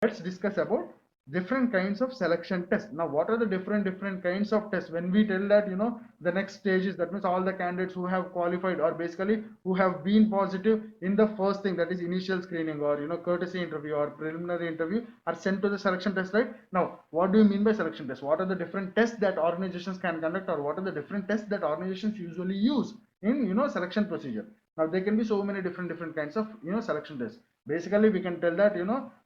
let's discuss about different kinds of selection tests. Now, what are the different kinds of tests? When we tell that, the next stage is, that means all the candidates who have qualified, or basically who have been positive in the first thing, that is initial screening, or courtesy interview or preliminary interview, are sent to the selection test, right? Now, what do you mean by selection test? What are the different tests that organizations can conduct, or what are the different tests that organizations usually use in selection procedure? Now, there can be so many different kinds of selection tests. Basically, we can tell that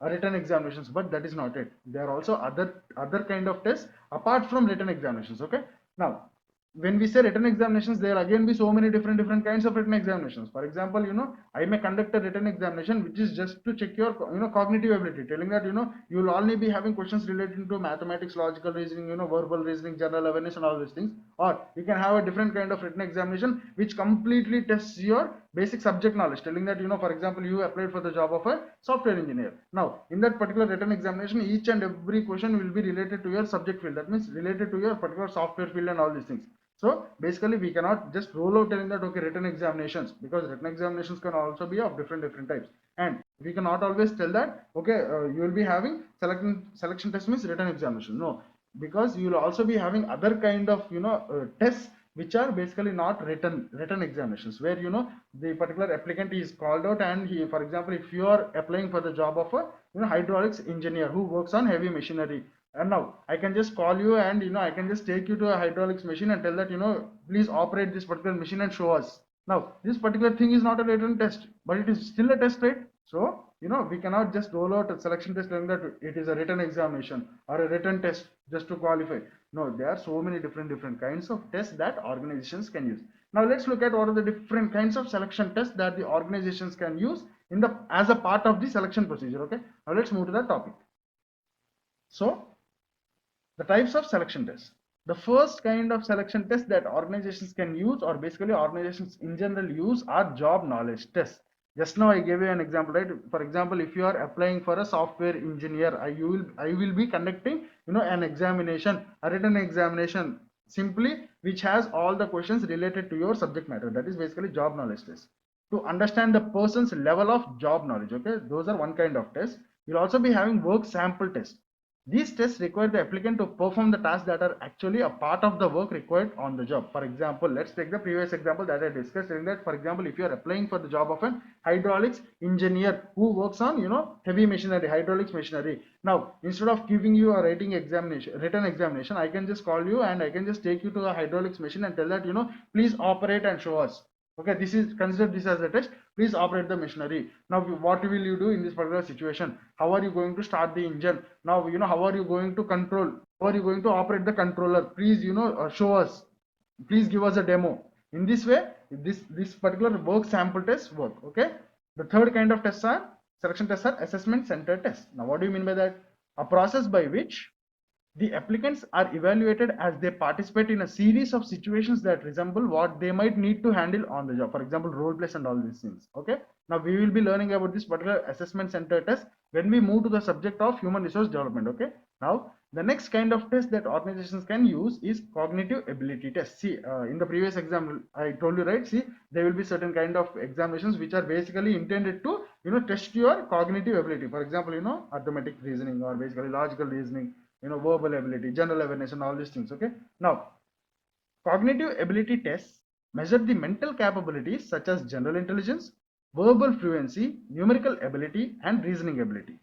written examinations, but that is not it. There are also other kind of tests apart from written examinations. Okay. Now, when we say written examinations, there again be so many different kinds of written examinations. For example, I may conduct a written examination which is just to check your cognitive ability, telling that you will only be having questions related to mathematics, logical reasoning, verbal reasoning, general awareness, and all these things. Or you can have a different kind of written examination which completely tests your basic subject knowledge, telling that for example, you applied for the job of a software engineer. Now, in that particular written examination, each and every question will be related to your subject field, that means related to your particular software field and all these things. So basically, we cannot just roll out telling that okay, written examinations, because written examinations can also be of different types, and we cannot always tell that okay, you will be having selection test means written examination. No, because you will also be having other kind of tests which are basically not written examinations, where the particular applicant is called out, and he, for example, if you are applying for the job of a hydraulics engineer who works on heavy machinery, and now I can just call you, and I can just take you to a hydraulics machine and tell that please operate this particular machine and show us. Now, this particular thing is not a written test, but it is still a test, right? So we cannot just roll out a selection test saying that it is a written examination or a written test just to qualify. No, there are so many different kinds of tests that organizations can use. Now, let's look at what are the different kinds of selection tests that the organizations can use in the as a part of the selection procedure. Okay, now let's move to that topic. So, the types of selection tests. The first kind of selection test that organizations can use, or basically organizations in general use, are job knowledge tests. Just now I gave you an example, right? For example, if you are applying for a software engineer, I will be conducting an examination, a written examination, simply which has all the questions related to your subject matter. That is basically job knowledge test, to understand the person's level of job knowledge. Okay, those are one kind of test. You'll also be having work sample test. These tests require the applicant to perform the tasks that are actually a part of the work required on the job. For example, let's take the previous example that I discussed, saying that, for example, if you are applying for the job of an hydraulics engineer who works on, heavy machinery, hydraulics machinery. Now, instead of giving you a written examination, I can just call you and I can just take you to a hydraulics machine and tell that, please operate and show us. Okay, this is, consider this as a test. Please operate the machinery. Now, what will you do in this particular situation? How are you going to start the engine? Now, how are you going to control? How are you going to operate the controller? Please, show us. Please give us a demo. In this way, this particular work sample tests work. Okay. The third kind of tests are selection tests are assessment center tests. Now, what do you mean by that? A process by which the applicants are evaluated as they participate in a series of situations that resemble what they might need to handle on the job. For example, role plays and all these things. Okay. Now, we will be learning about this particular assessment center test when we move to the subject of human resource development. Okay. Now, the next kind of test that organizations can use is cognitive ability test. See, in the previous example, I told you, right? See, there will be certain kind of examinations which are basically intended to, test your cognitive ability. For example, arithmetic reasoning, or basically logical reasoning, verbal ability, general awareness, and all these things. Okay. Now, cognitive ability tests measure the mental capabilities such as general intelligence, verbal fluency, numerical ability, and reasoning ability.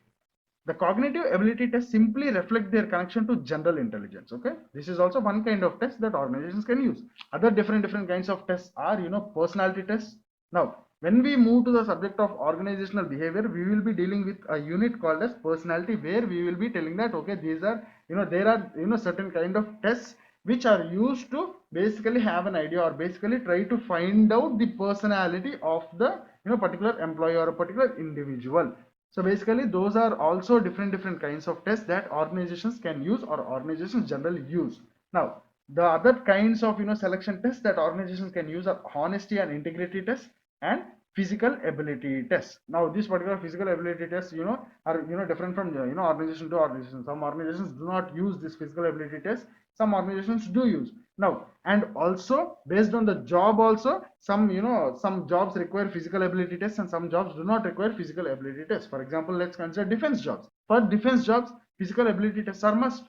The cognitive ability tests simply reflect their connection to general intelligence. Okay, this is also one kind of test that organizations can use. Other different kinds of tests are personality tests. Now, when we move to the subject of organizational behavior, we will be dealing with a unit called as personality, where we will be telling that okay, these are there are certain kind of tests which are used to basically have an idea, or basically try to find out the personality of the particular employee or a particular individual. So basically, those are also different kinds of tests that organizations can use, or organizations generally use. Now, the other kinds of selection tests that organizations can use are honesty and integrity tests and physical ability tests. Now, this particular physical ability tests, are different from organization to organization. Some organizations do not use this physical ability test. Some organizations do use. Now, and also based on the job also, some, some jobs require physical ability tests and some jobs do not require physical ability tests. For example, let's consider defense jobs. For defense jobs, physical ability tests are must.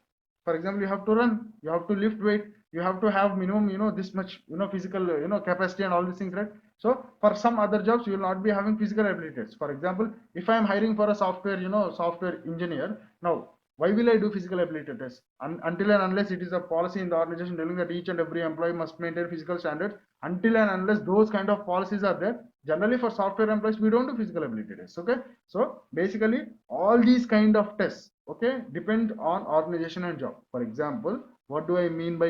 For example, you have to run, you have to lift weight, you have to have minimum, this much, physical, capacity and all these things, right? So for some other jobs, you will not be having physical ability tests. For example, if I am hiring for a software, software engineer, now why will I do physical ability test? Until and unless it is a policy in the organization telling that each and every employee must maintain physical standards, until and unless those kind of policies are there, generally for software employees, we don't do physical ability tests. Okay. So basically all these kind of tests, okay, depend on organization and job. For example, what do I mean by,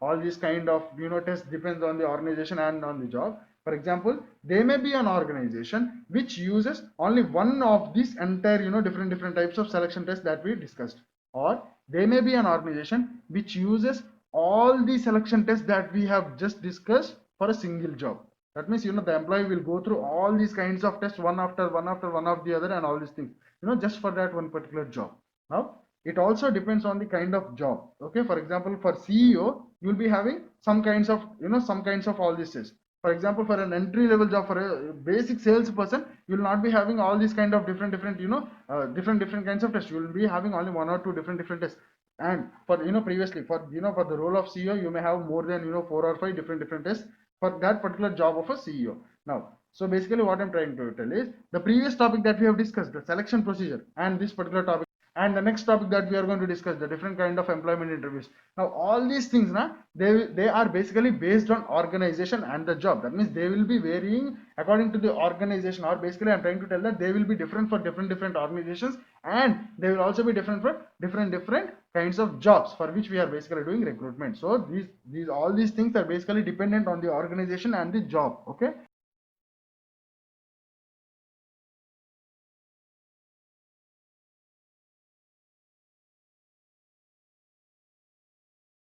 all these kind of, tests depends on the organization and on the job. For example, there may be an organization which uses only one of these entire, different types of selection tests that we discussed, or there may be an organization which uses all the selection tests that we have just discussed for a single job. That means, the employee will go through all these kinds of tests one after one after one of the other and all these things, just for that one particular job. Now, it also depends on the kind of job. Okay. For example, for CEO, you'll be having some kinds of, some kinds of all these tests. For example, for an entry level job, for a basic salesperson, you will not be having all these kind of different different kinds of tests. You will be having only one or two different tests. And for, previously for, for the role of CEO, you may have more than, 4 or 5 different tests for that particular job of a CEO. Now, so basically what I'm trying to tell is the previous topic that we have discussed, the selection procedure, and this particular topic, and the next topic that we are going to discuss, the different kind of employment interviews. Now all these things, they are basically based on organization and the job. That means they will be varying according to the organization, or basically I'm trying to tell that they will be different for different organizations, and they will also be different for different kinds of jobs for which we are basically doing recruitment. So these all these things are basically dependent on the organization and the job. Okay.